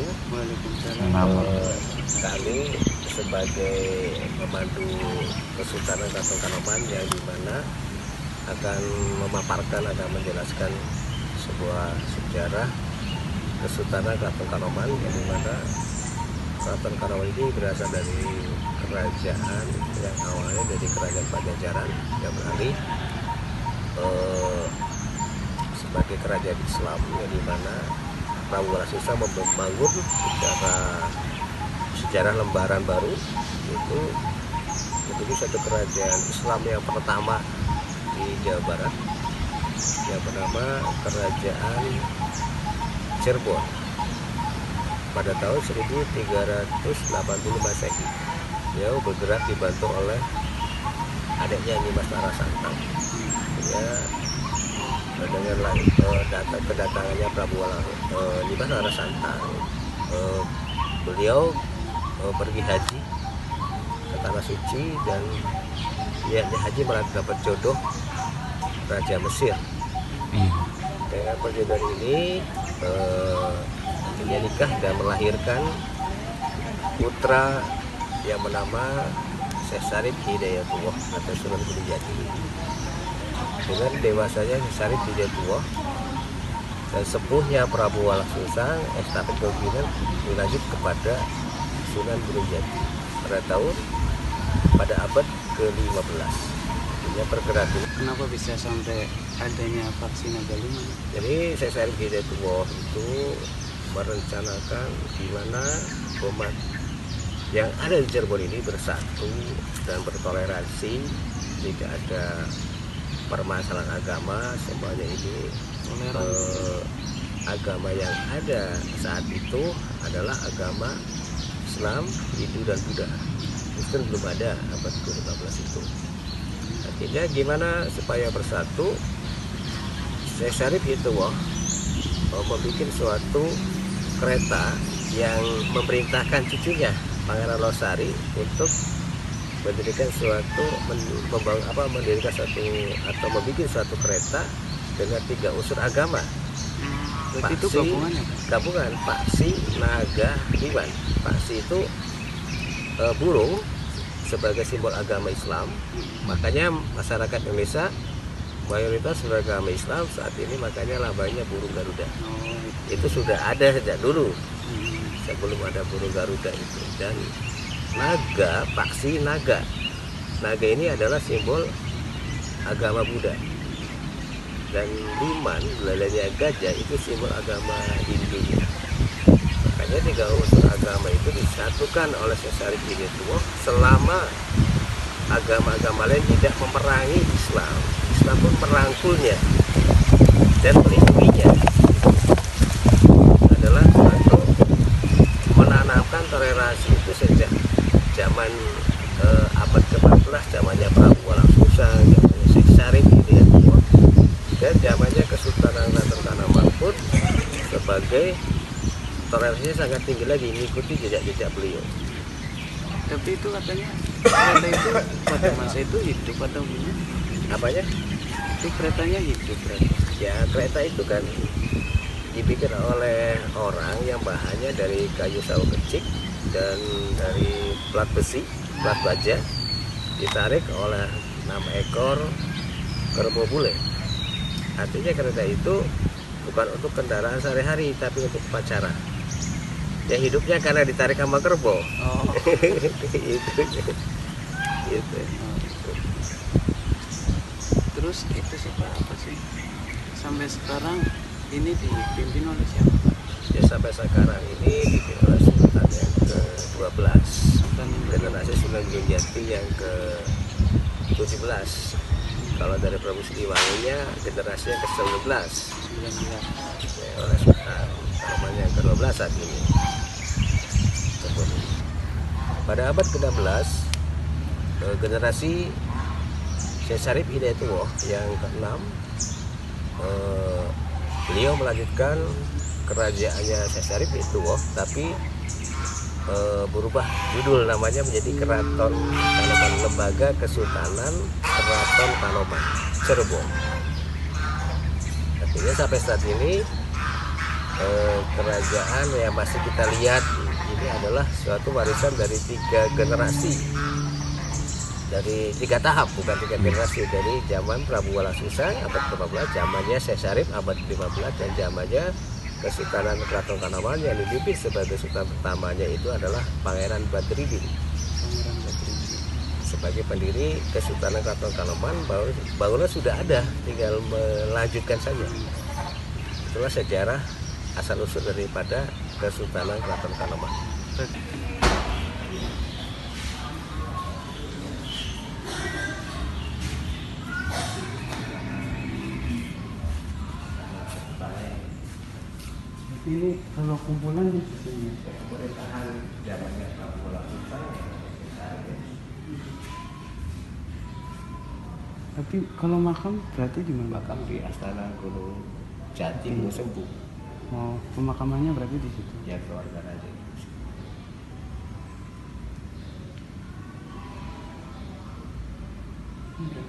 wabarakatuh. Waalaikumsalam. Kami sebagai pemandu Kesultanan Keraton Kanoman yang dimana akan memaparkan, akan menjelaskan sebuah sejarah Kesultanan Keraton Kanoman yang dimana Keraton Kanoman ini berasal dari kerajaan yang awalnya dari kerajaan Pajajaran yang beralih sebagai kerajaan Islam yang dimana Prabu Walasungsa membangun sejarah lembaran baru, yaitu menjadi satu kerajaan Islam yang pertama di Jawa Barat yang bernama Kerajaan Cirebon pada tahun 1380 Masehi. Dia bergerak dibantu oleh adiknya Nimas Narasantang. Ya, dengan kedatangannya Prabu Nimas Narasantang, beliau pergi haji ke tanah suci dan niatnya haji malah dapat jodoh Raja Mesir. Dengan perjodohan ini dia nikah dan melahirkan putra yang bernama Syekh Syarif Hidayatullah atau Sunan Gunung Jati. Dengan dewasanya Syekh Syarif Hidayatullah dan sepuhnya Prabu Walasungsa, estafet kepemimpinan dilanjut kepada Sunan Gunung Jati pada abad ke-15. Artinya pergerakan. Kenapa bisa sampai adanya vaksin agama? Jadi Syekh Syarif Hidayatullah itu merencanakan di mana umat yang ada di Cirebon ini bersatu dan bertoleransi, tidak ada permasalahan agama, semuanya ini agama yang ada saat itu adalah agama Islam, Hindu dan Buddha. Kristen belum ada abad ke-15 itu. Akhirnya gimana supaya bersatu? Syekh Syarif itu membuat suatu kereta yang memerintahkan cucunya Pangeran Losari untuk mendirikan membuat suatu kereta dengan 3 unsur agama. Berarti itu gabungannya? Gabungan Paksi, Naga, Iwan. Paksi itu burung sebagai simbol agama Islam. Makanya masyarakat Indonesia mayoritas beragama Islam saat ini, makanya lambangnya burung Garuda. Itu sudah ada sejak dulu sebelum ada burung Garuda itu. Dan naga, Paksi, naga ini adalah simbol agama Buddha. Dan liman, belalainya gajah, itu simbol agama Hindu. Makanya 3 unsur agama itu disatukan oleh Syekh Syarif Hidayatullah selama agama-agama lain tidak memerangi Islam. Islam pun merangkulnya dan melindunginya. Adalah satu menanamkan toleransi itu sejak zaman abad ke-14, zamannya Prabu Walasungsa, zamannya Syekh Syarif Hidayatullah, dan zamannya Kesultanan Keraton Kanoman pun sebagai toleransinya sangat tinggi lagi, mengikuti jejak-jejak beliau. Tapi itu katanya kereta itu pada masa itu hidup atau gimana? Apanya? Itu keretanya hidup berarti. Ya, kereta itu kan dibikin oleh orang yang bahannya dari kayu sawo kecik dan dari plat besi, plat baja, ditarik oleh 6 ekor kerbau bule. Artinya kereta itu bukan untuk kendaraan sehari-hari, tapi untuk upacara. Ya, hidupnya karena ditarik sama kerbau. Itu. Terus itu apa sih? Sampai sekarang ini dipimpin oleh siapa? Ya, sampai sekarang ini dipimpin oleh Sultan yang ke-12, generasi Sunan Gunung Jati yang ke-17. Kalau dari Prabu Siliwanginya generasi yang ke-19 ya, oleh Sultan Kanoman yang ke-12 saat ini. Pada abad ke-16 generasi Syekh Syarif Hidayatullah yang ke-6, beliau melanjutkan kerajaannya Syekh Syarif Hidayatullah, tapi berubah judul namanya menjadi Keraton Kanoman, Lembaga Kesultanan Keraton Kanoman Cirebon. Artinya sampai saat ini kerajaan yang masih kita lihat ini adalah suatu warisan dari 3 generasi, dari 3 tahap, bukan 3 generasi, dari zaman Prabu Walasusang abad ke-15, zamannya Syekh Syarif abad ke-15, dan zamannya Kesultanan Keraton Kanoman yang dipimpin sebagai sultan pertamanya itu adalah Pangeran Badridin. Pangeran Badridin. Sebagai pendiri Kesultanan Keraton Kanoman, bangunan sudah ada, tinggal melanjutkan saja. Itulah sejarah asal-usul daripada Kesultanan Keraton Kanoman. Ini kalau kumpulan di sini. Pemerintahan zamannya Prabu Walasusang. Tapi kalau makam berarti di mana? Makam di Astana Gunung Jati Gunung Sempu. Oh, pemakamannya berarti di situ. Ya, keluarga raja. Berarti